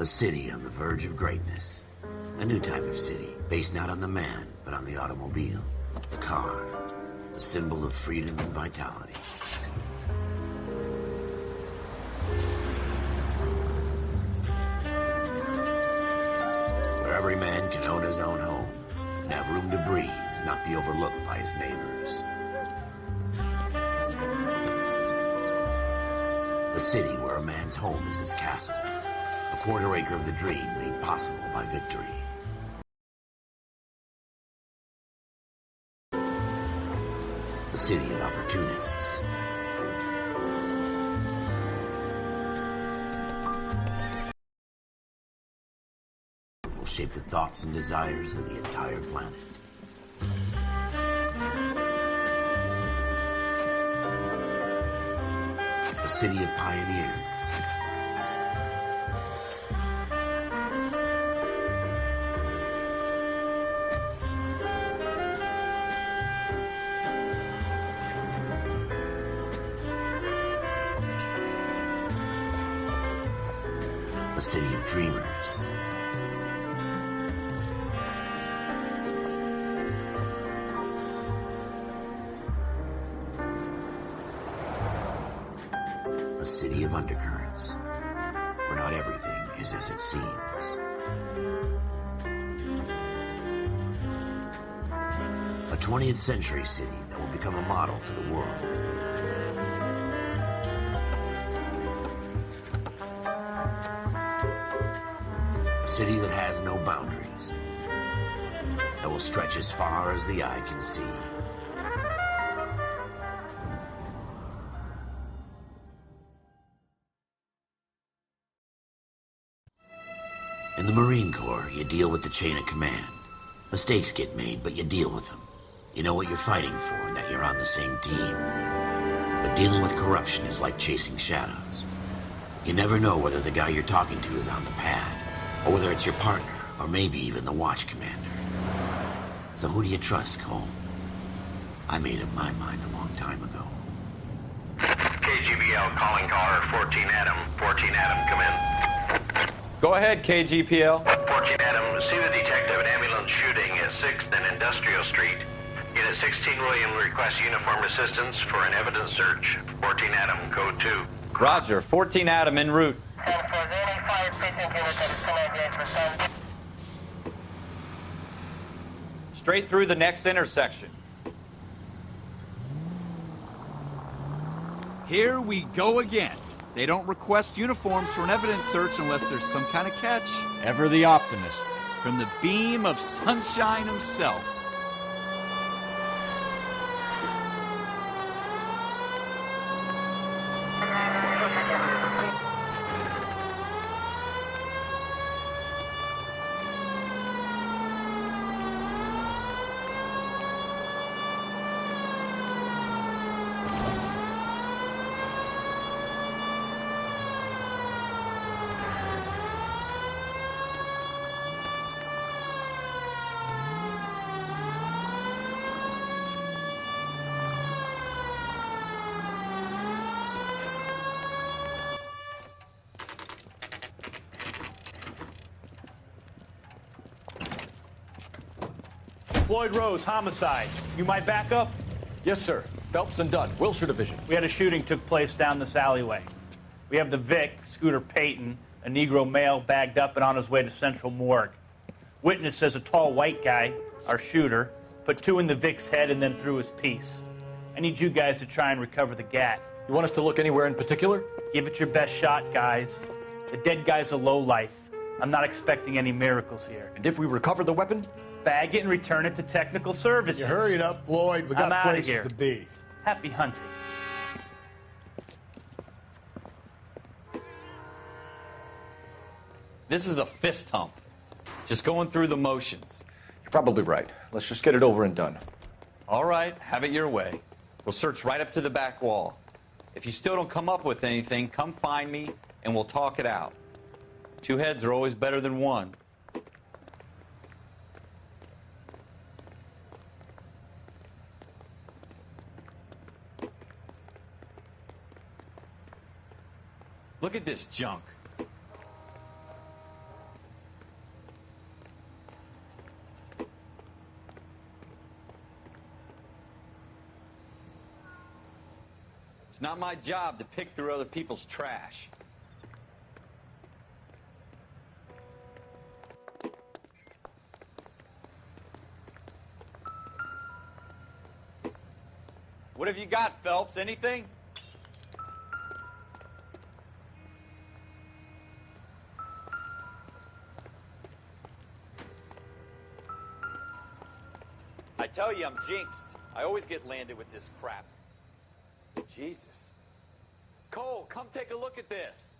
A city on the verge of greatness. A new type of city, based not on the man, but on the automobile. The car. The symbol of freedom and vitality. Where every man can own his own home, and have room to breathe, and not be overlooked by his neighbors. A city where a man's home is his castle. A quarter acre of the dream made possible by victory. A city of opportunists. Will shape the thoughts and desires of the entire planet. A city of pioneers. A city of dreamers. A city of undercurrents, where not everything is as it seems. A 20th century city that will become a model for the world. A city that has no boundaries, that will stretch as far as the eye can see. In the Marine Corps, you deal with the chain of command. Mistakes get made, but you deal with them. You know what you're fighting for and that you're on the same team. But dealing with corruption is like chasing shadows. You never know whether the guy you're talking to is on the pad, or whether it's your partner, or maybe even the watch commander. So who do you trust, Cole? I made up my mind a long time ago. KGBL calling caller 14 Adam. 14 Adam, come in. Go ahead, KGPL. 14 Adam, see the detective an ambulance shooting at 6th and Industrial Street. Unit 16 William requests uniformed assistance for an evidence search. 14 Adam, code 2. Roger, 14 Adam en route. Straight through the next intersection. Here we go again. They don't request uniforms for an evidence search unless there's some kind of catch. Ever the optimist. From the beam of sunshine himself. Floyd Rose, homicide. You might back up? Yes, sir. Phelps and Dunn, Wilshire Division. We had a shooting took place down this alleyway. We have the Vic, Scooter Payton, a Negro male bagged up and on his way to Central Morgue. Witness says a tall white guy, our shooter, put 2 in the Vic's head and then threw his piece. I need you guys to try and recover the gat. You want us to look anywhere in particular? Give it your best shot, guys. The dead guy's a lowlife. I'm not expecting any miracles here. And if we recover the weapon? Bag it and return it to technical services. You hurry it up, Floyd. We got places to be. Happy hunting. This is a fist hump. Just going through the motions. You're probably right. Let's just get it over and done. All right, have it your way. We'll search right up to the back wall. If you still don't come up with anything, come find me and we'll talk it out. 2 heads are always better than 1. Look at this junk. It's not my job to pick through other people's trash. What have you got, Phelps? Anything? I tell you, I'm jinxed. I always get landed with this crap. Jesus. Cole, come take a look at this.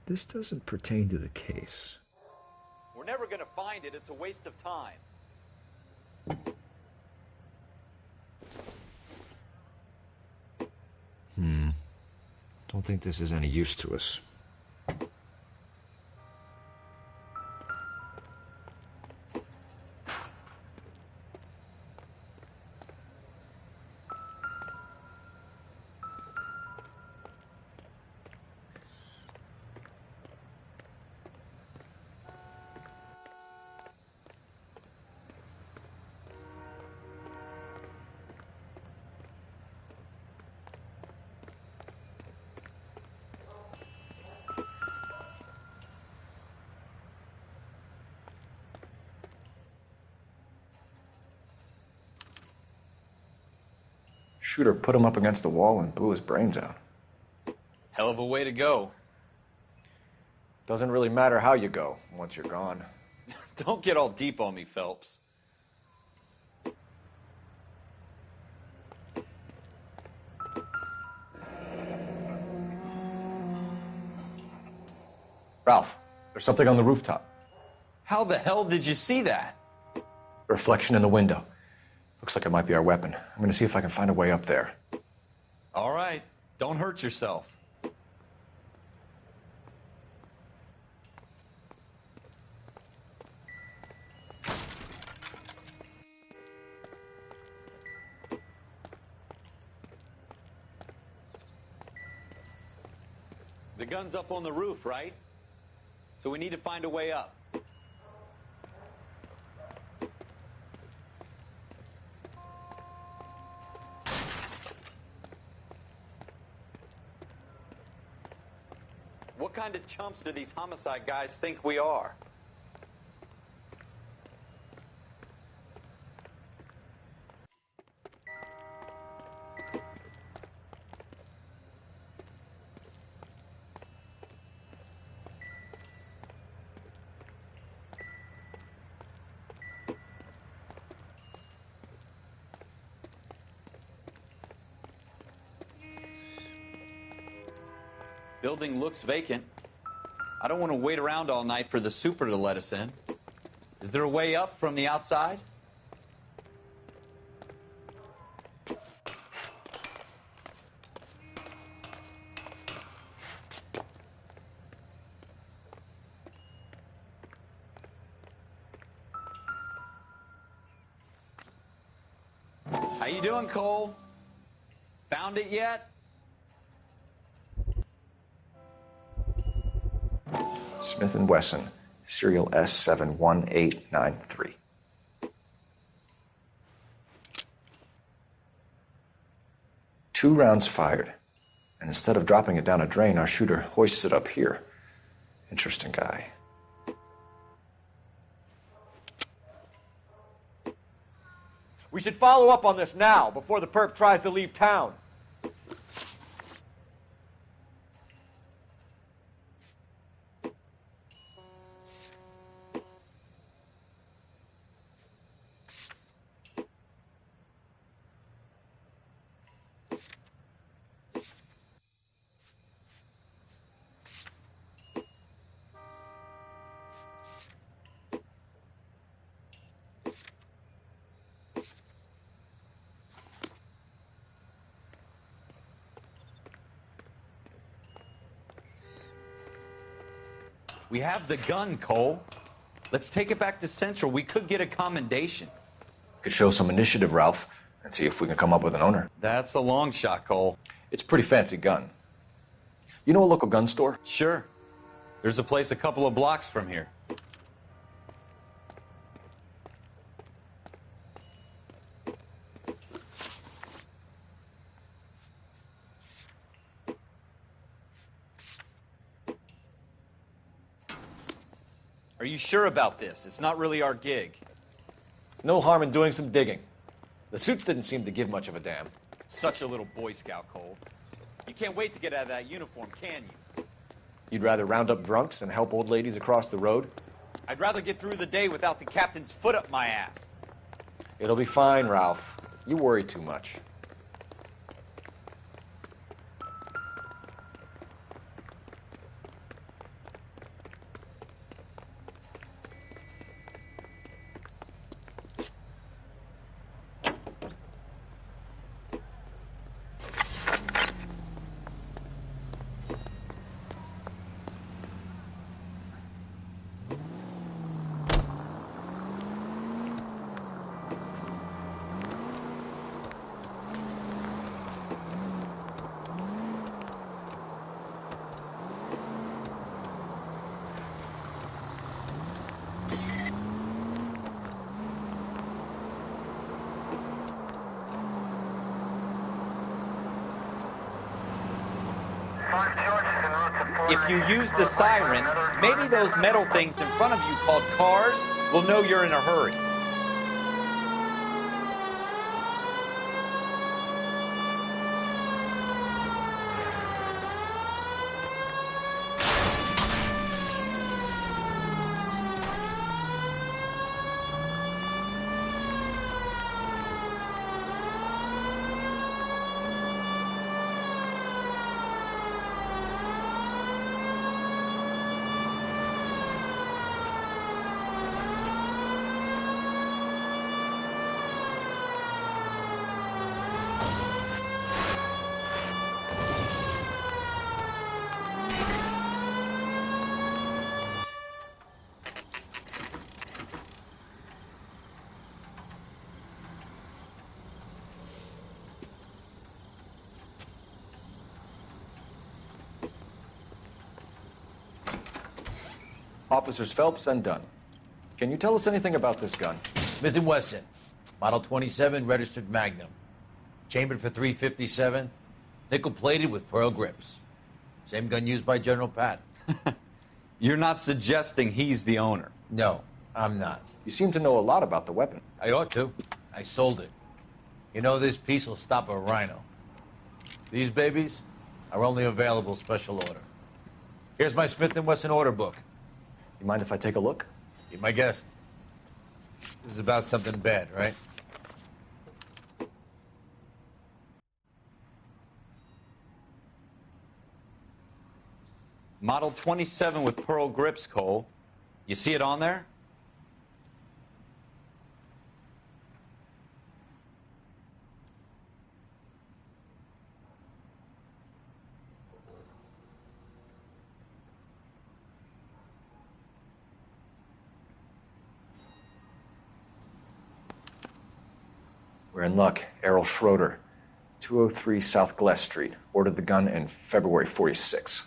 This doesn't pertain to the case. We're never gonna find it. It's a waste of time. Don't think this is any use to us. Shooter put him up against the wall and blew his brains out. Hell of a way to go. Doesn't really matter how you go once you're gone. Don't get all deep on me, Phelps. Ralph, there's something on the rooftop. How the hell did you see that? A reflection in the window. Looks like it might be our weapon. I'm gonna see if I can find a way up there. All right. Don't hurt yourself. The gun's up on the roof, right? So we need to find a way up. What kind of chumps do these homicide guys think we are? Building looks vacant. I don't want to wait around all night for the super to let us in. Is there a way up from the outside? How you doing, Cole? Found it yet? Smith & Wesson, serial S71893. Two rounds fired, and instead of dropping it down a drain, our shooter hoists it up here. Interesting guy. We should follow up on this now, before the perp tries to leave town. We have the gun, Cole. Let's take it back to Central. We could get a commendation. Could show some initiative, Ralph, and see if we can come up with an owner. That's a long shot, Cole. It's a pretty fancy gun. You know a local gun store? Sure. There's a place a couple of blocks from here. Are you sure about this? It's not really our gig. No harm in doing some digging. The suits didn't seem to give much of a damn. Such a little Boy Scout, Cole. You can't wait to get out of that uniform, can you? You'd rather round up drunks and help old ladies across the road? I'd rather get through the day without the captain's foot up my ass. It'll be fine, Ralph. You worry too much. If you use the siren, maybe those metal things in front of you called cars will know you're in a hurry. Officers Phelps and Dunn. Can you tell us anything about this gun? Smith & Wesson, Model 27, registered Magnum. Chambered for .357, nickel-plated with pearl grips. Same gun used by General Patton. You're not suggesting he's the owner? No, I'm not. You seem to know a lot about the weapon. I ought to. I sold it. You know, this piece will stop a rhino. These babies are only available special order. Here's my Smith & Wesson order book. You mind if I take a look? Be my guest. This is about something bad, right? Model 27 with pearl grips, Cole. You see it on there? We're in luck. Errol Schroeder, 203 South Glass Street. Ordered the gun in February '46.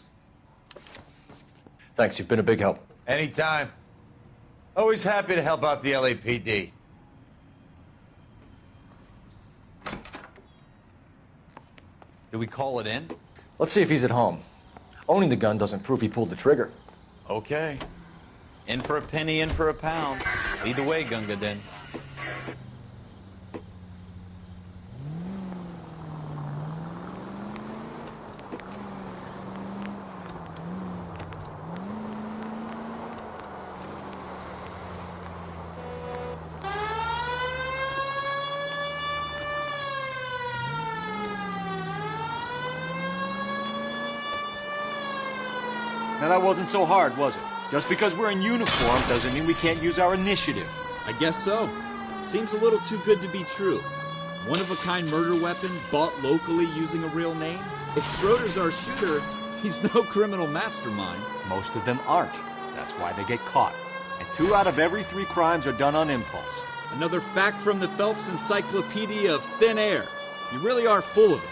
Thanks, you've been a big help. Anytime. Always happy to help out the LAPD. Do we call it in? Let's see if he's at home. Owning the gun doesn't prove he pulled the trigger. Okay. In for a penny, in for a pound. Either way, Gunga Din. Now that wasn't so hard, was it? Just because we're in uniform doesn't mean we can't use our initiative. I guess so. Seems a little too good to be true. One-of-a-kind murder weapon bought locally using a real name? If Schroeder's our shooter, he's no criminal mastermind. Most of them aren't. That's why they get caught. And 2 out of every 3 crimes are done on impulse. Another fact from the Phelps Encyclopedia of Thin Air. You really are full of it.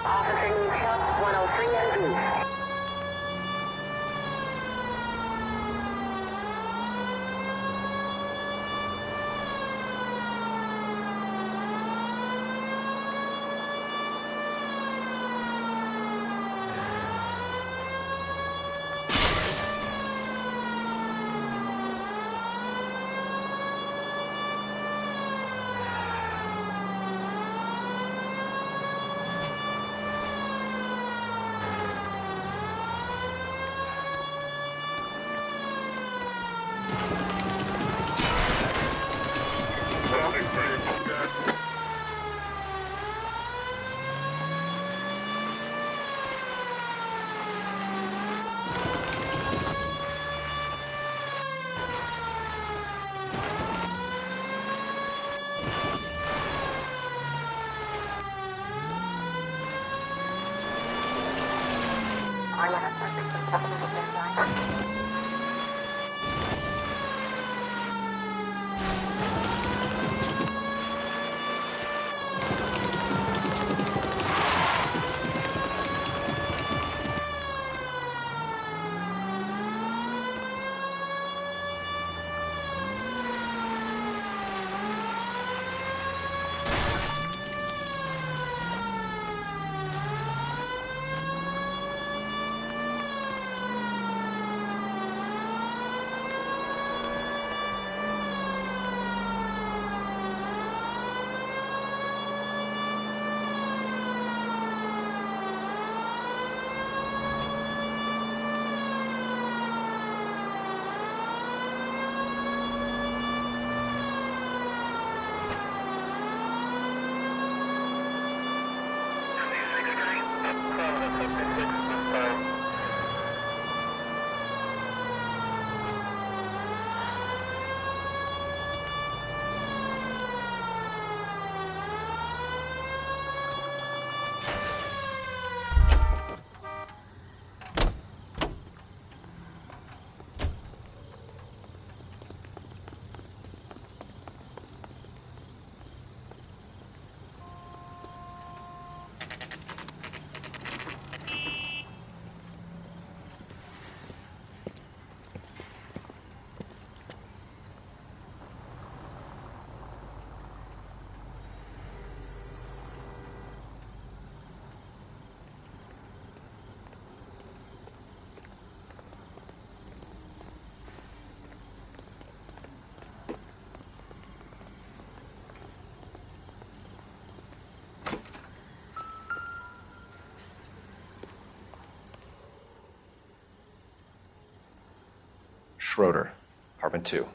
Officer needs help, 103 and B. Schroeder, apartment 2.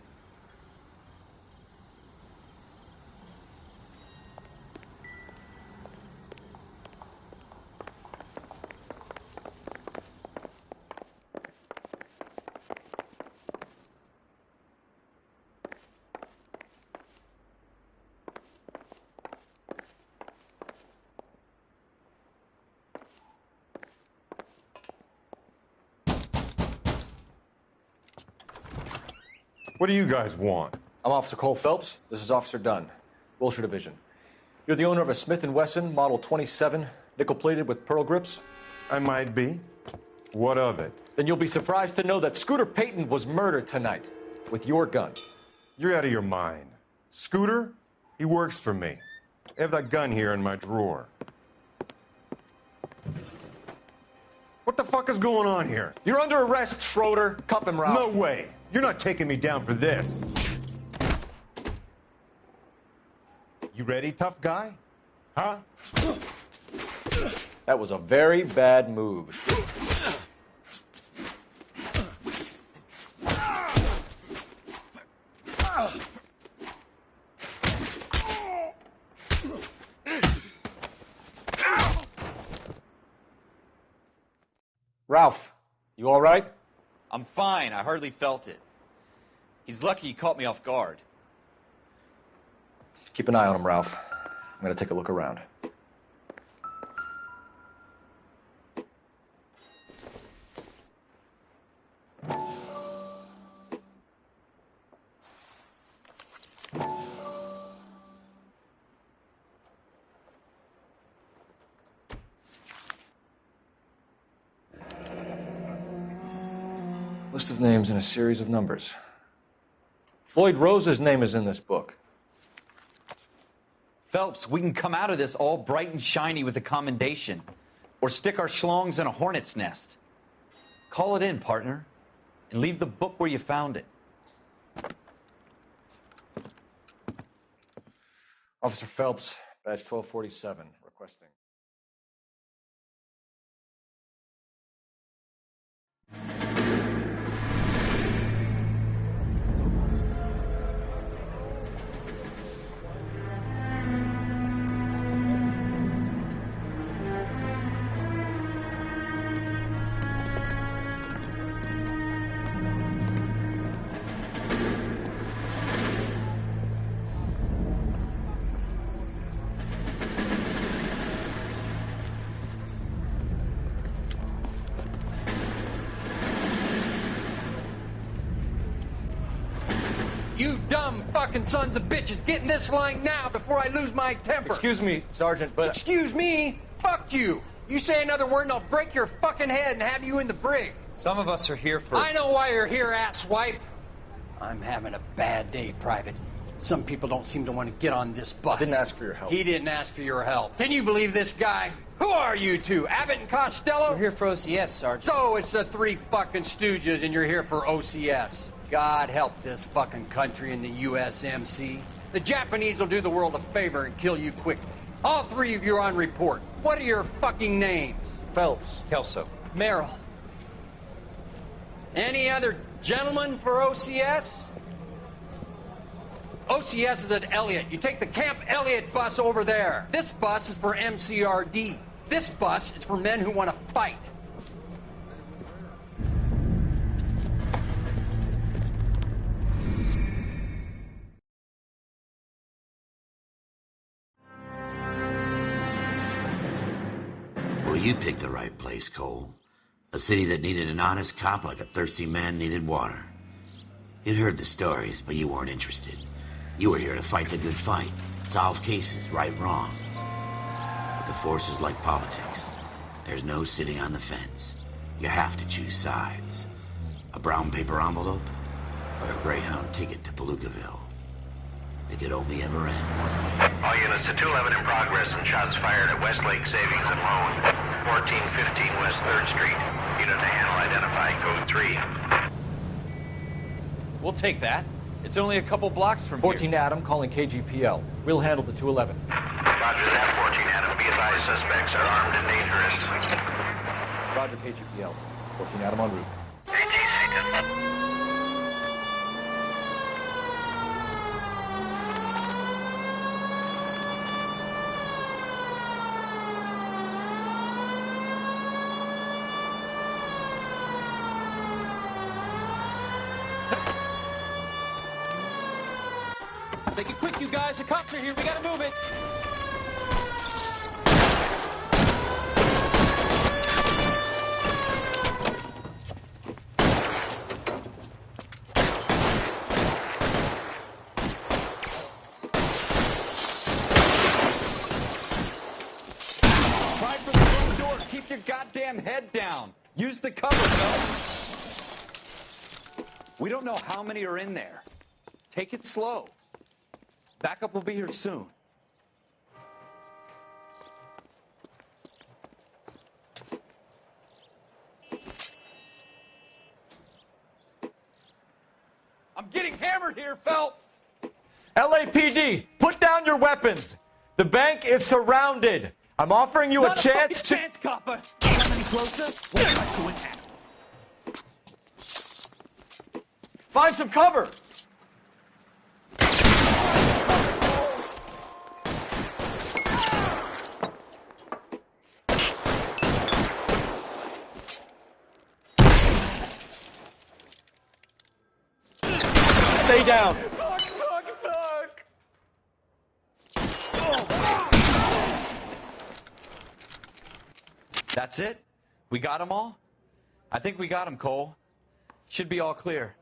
What do you guys want? I'm Officer Cole Phelps. This is Officer Dunn, Wilshire Division. You're the owner of a Smith & Wesson Model 27, nickel-plated with pearl grips? I might be. What of it? Then you'll be surprised to know that Scooter Payton was murdered tonight with your gun. You're out of your mind. Scooter? He works for me. I have that gun here in my drawer. What the fuck is going on here? You're under arrest, Schroeder. Cuff him, Ralph. No way. You're not taking me down for this. You ready, tough guy? Huh? That was a very bad move. Ralph, you all right? I'm fine. I hardly felt it. He's lucky he caught me off guard. Keep an eye on him, Ralph. I'm going to take a look around. List of names and a series of numbers. Floyd Rose's name is in this book. Phelps, we can come out of this all bright and shiny with a commendation, or stick our schlongs in a hornet's nest. Call it in, partner, and leave the book where you found it. Officer Phelps, badge 1247, requesting. You dumb fucking sons of bitches, get in this line now before I lose my temper. Excuse me, Sergeant, but... Excuse me? Fuck you. You say another word and I'll break your fucking head and have you in the brig. Some of us are here for... I know why you're here, asswipe. I'm having a bad day, Private. Some people don't seem to want to get on this bus. I didn't ask for your help. He didn't ask for your help. Can you believe this guy? Who are you two? Abbott and Costello? We're here for OCS, Sergeant. So it's the three fucking stooges and you're here for OCS. God help this fucking country and the USMC. The Japanese will do the world a favor and kill you quickly. All three of you are on report. What are your fucking names? Phelps. Kelso. Merrill. Any other gentlemen for OCS? OCS is at Elliott. You take the Camp Elliott bus over there. This bus is for MCRD. This bus is for men who want to fight. Well, you picked the right place, Cole. A city that needed an honest cop like a thirsty man needed water. You'd heard the stories, but you weren't interested. You were here to fight the good fight, solve cases, right wrongs. But the force is like politics. There's no sitting on the fence. You have to choose sides. A brown paper envelope or a Greyhound ticket to Palookaville. It could only ever end one way. All units to 211 in progress and shots fired at Westlake Savings and Loan, 1415 West 3rd Street. Unit to handle identified code 3. We'll take that. It's only a couple blocks from 14 Adam calling KGPL. We'll handle the 211. Roger that, 14 Adam. Be advised, suspects are armed and dangerous. Roger, KGPL. 14 Adam en route. Make it quick, you guys. The cops are here. We gotta move it. Try for the front door. Keep your goddamn head down. Use the cover, Phil. We don't know how many are in there. Take it slow. Backup will be here soon. I'm getting hammered here, Phelps! LAPD, put down your weapons. The bank is surrounded. I'm offering you a chance to... chance, copper! Come any closer? We'll try to attack. Find some cover. Stay down. Fuck. That's it? We got them all? I think we got them, Cole. Should be all clear.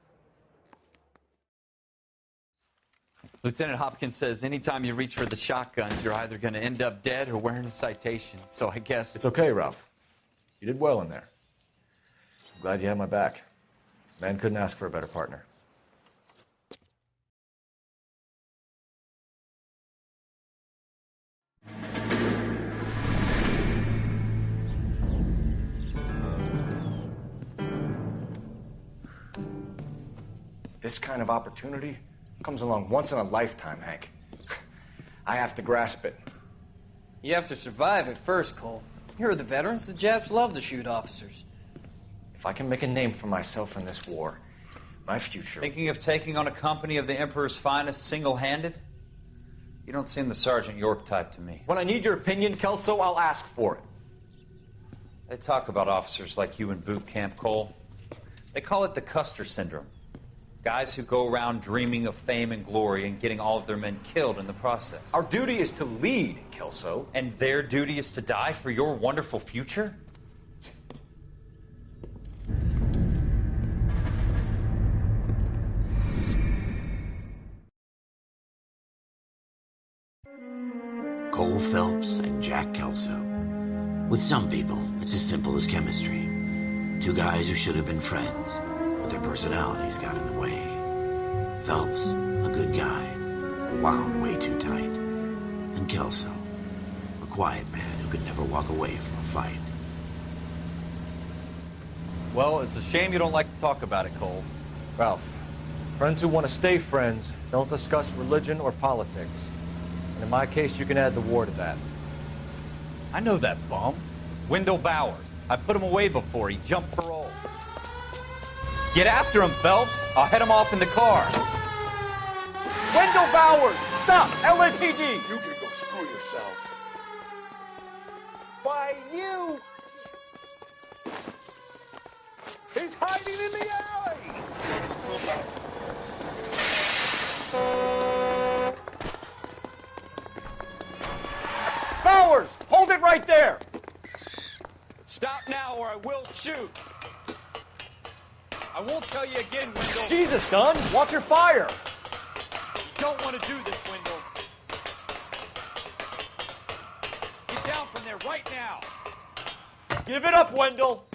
Lieutenant Hopkins says anytime you reach for the shotguns, you're either going to end up dead or wearing a citation. So I guess... It's okay, Ralph. You did well in there. I'm glad you had my back. Man couldn't ask for a better partner. This kind of opportunity comes along once in a lifetime, Hank. I have to grasp it. You have to survive it first, Cole. You're the veterans. The Japs love to shoot officers. If I can make a name for myself in this war, my future... Thinking of taking on a company of the Emperor's finest single-handed? You don't seem the Sergeant York type to me. When I need your opinion, Kelso, I'll ask for it. They talk about officers like you in boot camp, Cole. They call it the Custer syndrome. Guys who go around dreaming of fame and glory and getting all of their men killed in the process. Our duty is to lead, Kelso. And their duty is to die for your wonderful future? Cole Phelps and Jack Kelso. With some people, it's as simple as chemistry. Two guys who should have been friends, but their personalities got in the way. Phelps, a good guy, wound way too tight. And Kelso, a quiet man who could never walk away from a fight. Well, it's a shame you don't like to talk about it, Cole. Ralph, friends who want to stay friends don't discuss religion or politics. And in my case, you can add the war to that. I know that bum. Wendell Bowers. I put him away before. He jumped parole. Get after him, Phelps. I'll head him off in the car. Wendell Bowers! Stop! LAPD! You can go screw yourself. By you! He's hiding in the alley! Bowers! Hold it right there! Stop now or I will shoot. I won't tell you again, Wendell. Jesus, Gunn! Watch your fire! You don't want to do this, Wendell. Get down from there right now. Give it up, Wendell!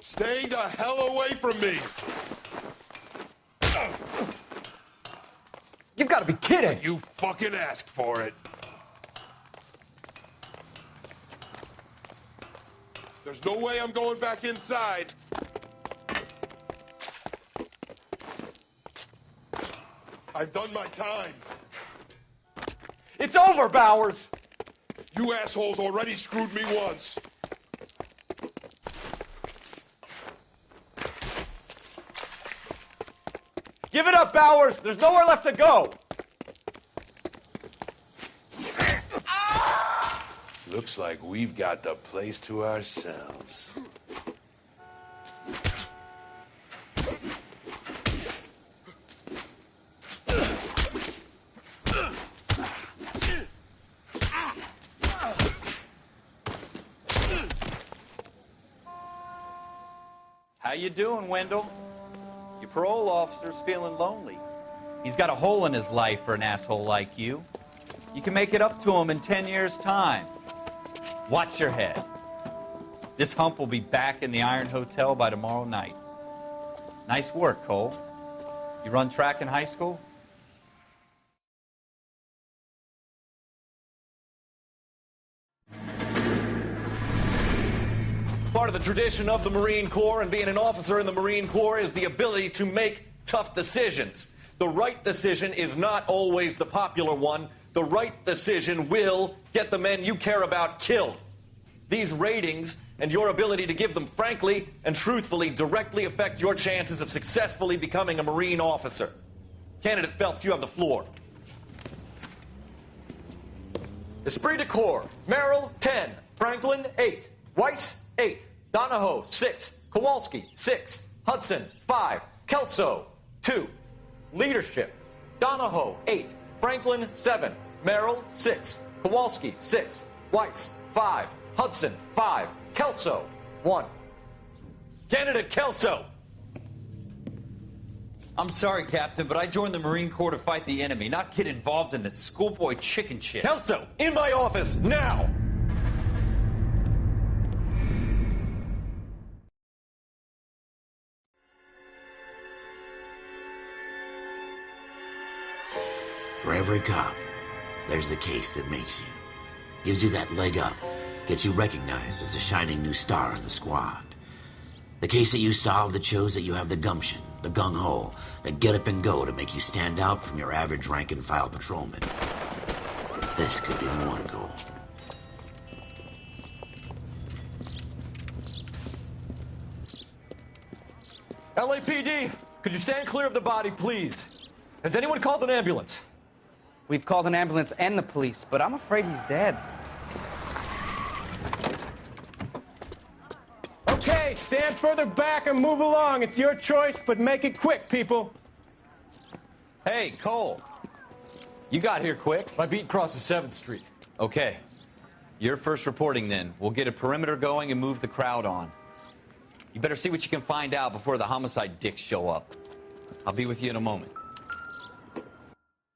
Stay the hell away from me! You've got to be kidding! You fucking asked for it. There's no way I'm going back inside. I've done my time. It's over, Bowers! You assholes already screwed me once. Give it up, Bowers! There's nowhere left to go! Looks like we've got the place to ourselves. How you doing, Wendell? Your parole officer's feeling lonely. He's got a hole in his life for an asshole like you. You can make it up to him in 10 years' time. Watch your head. This hump will be back in the Iron Hotel by tomorrow night. Nice work, Cole. You run track in high school? Part of the tradition of the Marine Corps and being an officer in the Marine Corps is the ability to make tough decisions. The right decision is not always the popular one. The right decision will get the men you care about killed. These ratings and your ability to give them frankly and truthfully directly affect your chances of successfully becoming a Marine officer. Candidate Phelps, you have the floor. Esprit de Corps, Merrill, 10. Franklin, 8. Weiss, 8. Donahoe, 6. Kowalski, 6. Hudson, 5. Kelso, 2. Leadership, Donahoe, 8. Franklin, 7. Merrill, 6. Kowalski, 6. Weiss, 5. Hudson, 5. Kelso, 1. Candidate Kelso. I'm sorry, Captain, but I joined the Marine Corps to fight the enemy, not get involved in this schoolboy chicken shit. Kelso, in my office, now! For every cop, there's the case that makes you. Gives you that leg up. Gets you recognized as the shining new star in the squad. The case that you solve that shows that you have the gumption, the gung-ho, the get up and go to make you stand out from your average rank-and-file patrolman. This could be the one goal. LAPD, could you stand clear of the body, please? Has anyone called an ambulance? We've called an ambulance and the police, but I'm afraid he's dead. Okay, stand further back and move along. It's your choice, but make it quick, people. Hey, Cole. You got here quick. My beat crosses 7th Street. Okay. You're first reporting then. We'll get a perimeter going and move the crowd on. You better see what you can find out before the homicide dicks show up. I'll be with you in a moment.